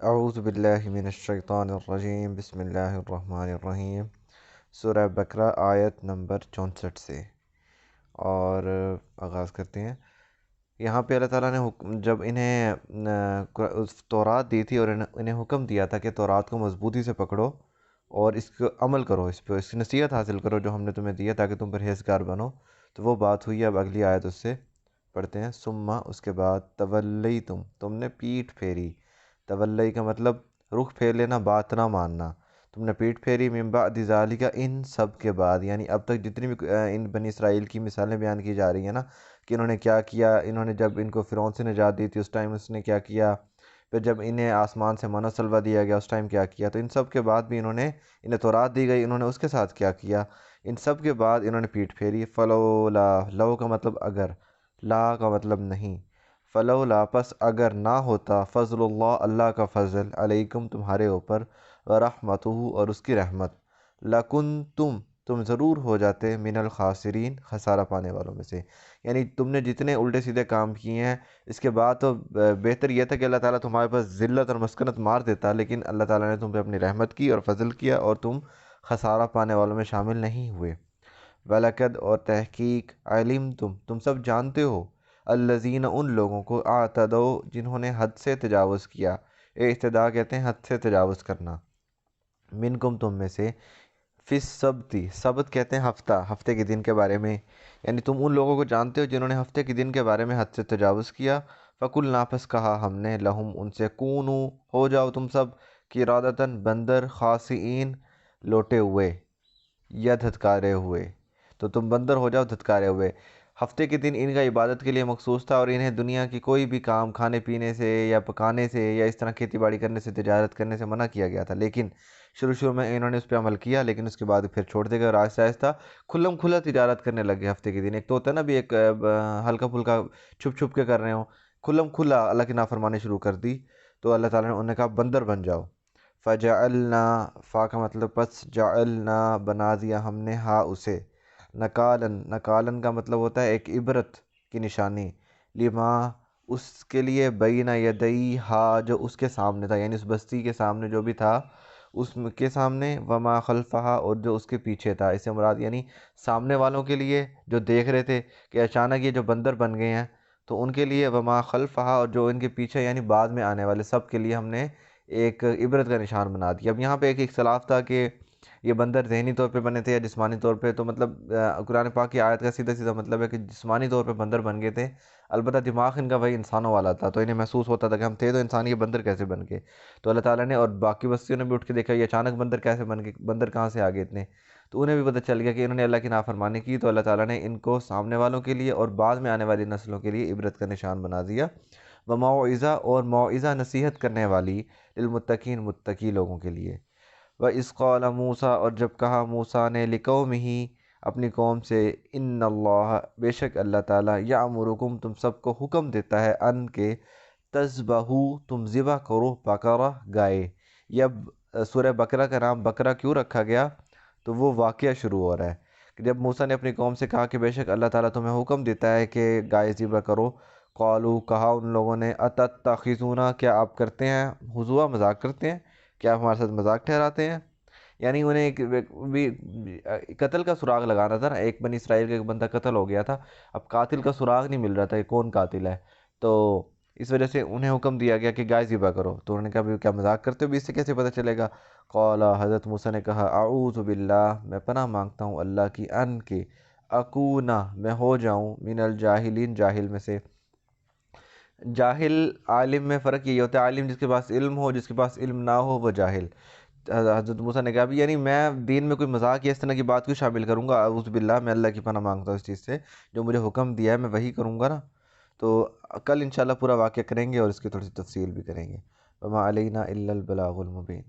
اعوذ باللہ من الشیطان الرجیم، بسم اللہ الرحمن الرحیم۔ سورہ بقرہ آیت نمبر 64 سے اور آغاز کرتے ہیں۔ یہاں پہ اللہ تعالیٰ نے جب انہیں تورات دی تھی اور انہیں حکم دیا تھا کہ تورات کو مضبوطی سے پکڑو اور اس کو عمل کرو، اس پہ اس کی نصیحت حاصل کرو جو ہم نے تمہیں دیا تاکہ تم پرہیزگار بنو، تو وہ بات ہوئی۔ اب اگلی آیت اس سے پڑھتے ہیں۔ ثم، اس کے بعد، تولیتم، تم نے پیٹھ پھیری۔ تولی کا مطلب رخ پھیر لینا، بات نہ ماننا۔ تم نے پیٹھ پھیری، من بعد ذالک، ان سب کے بعد، یعنی اب تک جتنی بھی ان بنی اسرائیل کی مثالیں بیان کی جا رہی ہیں نا کہ انہوں نے کیا کیا، انہوں نے جب ان کو فرعون سے نجات دی تھی اس ٹائم اس نے کیا کیا، پھر جب انہیں آسمان سے منّ و سلویٰ دیا گیا اس ٹائم کیا کیا، تو ان سب کے بعد بھی انہیں تورات دی گئی، انہوں نے اس کے ساتھ کیا کیا، ان سب کے بعد انہوں نے پیٹھ پھیری۔ فلولا، لو کا مطلب اگر، لا کا مطلب نہیں، فلولا پس اگر نہ ہوتا، فضل اللہ، اللہ کا فضل، علیکم تمہارے اوپر، ورحمتہ اور اس کی رحمت، لکنتم تم ضرور ہو جاتے، من الخاسرین خسارہ پانے والوں میں سے۔ یعنی تم نے جتنے الٹے سیدھے کام کیے ہیں اس کے بعد تو بہتر یہ تھا کہ اللہ تعالیٰ تمہارے پاس ذلت اور مسکنت مار دیتا، لیکن اللہ تعالیٰ نے تم پہ اپنی رحمت کی اور فضل کیا اور تم خسارہ پانے والوں میں شامل نہیں ہوئے۔ وَلَقَدْ اور تحقیق، علمتم تم سب جانتے ہو، الذین ان لوگوں کو، اعتدوا جنہوں نے حد سے تجاوز کیا، اعتداء کہتے ہیں حد سے تجاوز کرنا، منکم تم میں سے، فی السبت، سبت کہتے ہیں ہفتہ، ہفتے کے دن کے بارے میں، یعنی تم ان لوگوں کو جانتے ہو جنہوں نے ہفتے کے دن کے بارے میں حد سے تجاوز کیا۔ فقلنا پس کہا ہم نے، لہم ان سے، کونو ہو جاؤ تم سب، قردۃ بندر، خاسئین لوٹے ہوئے یا دھتکارے ہوئے، تو تم بندر ہو جاؤ دھتکارے ہوئے۔ ہفتے کے دن ان کا عبادت کے لیے مخصوص تھا اور انہیں دنیا کی کوئی بھی کام کھانے پینے سے یا پکانے سے یا اس طرح کھیتی باڑی کرنے سے، تجارت کرنے سے منع کیا گیا تھا، لیکن شروع میں انہوں نے اس پہ عمل کیا، لیکن اس کے بعد پھر چھوڑ دے گا اور آہستہ آہستہ کھلم کھلا تجارت کرنے لگے ہفتے کے دن۔ ایک تو ہوتا ہے نا بھی ایک ہلکا پھلکا چھپ چھپ کے کر رہے ہوں، کھلم کھلا اللہ کی نافرمانی شروع کر دی، تو اللہ تعالیٰ نے انہیں کہا بندر بن جاؤ۔ فجعلنا، فا کا مطلب پس، جعلنا بنا دیا ہم نے، ہا اسے، نکالن، نکالن کا مطلب ہوتا ہے ایک عبرت کی نشانی، لما اس کے لیے، بین یدئی ہا جو اس کے سامنے تھا، یعنی اس بستی کے سامنے جو بھی تھا اس کے سامنے، وما خلفہا اور جو اس کے پیچھے تھا، اس سے مراد یعنی سامنے والوں کے لیے جو دیکھ رہے تھے کہ اچانک یہ جو بندر بن گئے ہیں، تو ان کے لیے، وما خلفہا اور جو ان کے پیچھے یعنی بعد میں آنے والے سب کے لیے ہم نے ایک عبرت کا نشان بنا دیا۔ اب یہاں پہ ایک اختلاف تھا کہ یہ بندر ذہنی طور پہ بنے تھے یا جسمانی طور پہ، تو مطلب قرآن پاک کی آیت کا سیدھا مطلب ہے کہ جسمانی طور پہ بندر بن گئے تھے، البتہ دماغ ان کا وہی انسانوں والا تھا، تو انہیں محسوس ہوتا تھا کہ ہم تھے تو انسان، یہ بندر کیسے بن گئے؟ تو اللہ تعالیٰ نے اور باقی بستیوں نے بھی اٹھ کے دیکھا یہ اچانک بندر کیسے بن گئے، بندر کہاں سے آ گئے اتنے، تو انہیں بھی پتہ چل گیا کہ انہوں نے اللہ کی نافرمانی کی، تو اللہ تعالیٰ نے ان کو سامنے والوں کے لیے اور بعد میں آنے والی نسلوں کے لیے عبرت کا نشان بنا دیا۔ وموعظہ اور موعظہ نصیحت کرنے والی، للمتقین متقی لوگوں کے لیے۔ وَإِذْ قَالَ مُوسیٰ اور جب کہا موسیٰ نے، لِقَوْمِهِ اپنی قوم سے، ان اللہ بے شک اللہ تعالیٰ، یأمرکم تم سب کو حکم دیتا ہے، ان کے، تذبحوا تم ذبح کرو، بقرہ گائے۔ یہ سورہ بقرہ کا نام بقرہ کیوں رکھا گیا؟ تو وہ واقعہ شروع ہو رہا ہے کہ جب موسیٰ نے اپنی قوم سے کہا کہ بے شک اللہ تعالیٰ تمہیں حکم دیتا ہے کہ گائے ذبح کرو، قالوا کہا ان لوگوں نے، اتتخذونا کیا آپ کرتے ہیں ہزوا، مذاق کرتے ہیں، کیا آپ ہمارے ساتھ مذاق ٹھہراتے ہیں؟ یعنی انہیں ایک بھی قتل کا سراغ لگانا تھا نا، ایک بنی اسرائیل کا ایک بندہ قتل ہو گیا تھا، اب قاتل کا سراغ نہیں مل رہا تھا کہ کون قاتل ہے، تو اس وجہ سے انہیں حکم دیا گیا کہ گائے ذبح کرو، تو انہوں نے کہا بھی کیا مذاق کرتے ہو بھی، اس سے کیسے پتہ چلے گا؟ قال حضرت موسیٰ نے کہا، اعوذ باللہ میں پناہ مانگتا ہوں اللہ کی، ان کے، اکونا میں ہو جاؤں، من الجاہلین جاہل میں سے۔ جاہل عالم میں فرق یہی ہوتا ہے، عالم جس کے پاس علم ہو، جس کے پاس علم نہ ہو وہ جاہل۔ حضرت موسیٰ نے کہا بھی یعنی میں دین میں کوئی مذاق یا اس طرح کی بات کو شامل کروں گا؟ اعوذ باللہ میں اللہ کی پناہ مانگتا ہوں اس چیز سے، جو مجھے حکم دیا ہے میں وہی کروں گا نا۔ تو کل انشاءاللہ پورا واقعہ کریں گے اور اس کی تھوڑی سی تفصیل بھی کریں گے۔ وما علینا الا البلاغ المبین۔